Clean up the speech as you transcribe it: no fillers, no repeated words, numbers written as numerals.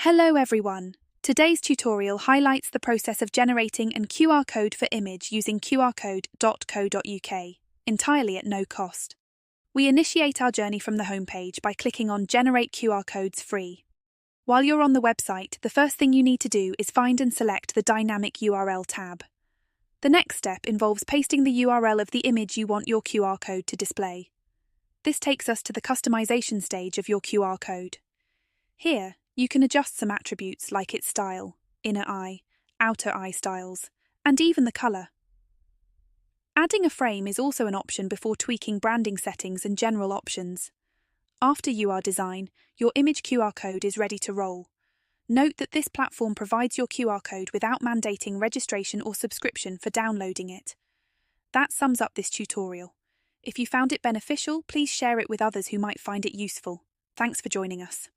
Hello everyone! Today's tutorial highlights the process of generating an QR code for image using qrcode.co.uk, entirely at no cost. We initiate our journey from the homepage by clicking on Generate QR Codes Free. While you're on the website, the first thing you need to do is find and select the Dynamic URL tab. The next step involves pasting the URL of the image you want your QR code to display. This takes us to the customization stage of your QR code. Here, you can adjust some attributes like its style, inner eye, outer eye styles, and even the colour. Adding a frame is also an option before tweaking branding settings and general options. After UR design, your image QR code is ready to roll. Note that this platform provides your QR code without mandating registration or subscription for downloading it. That sums up this tutorial. If you found it beneficial, please share it with others who might find it useful. Thanks for joining us.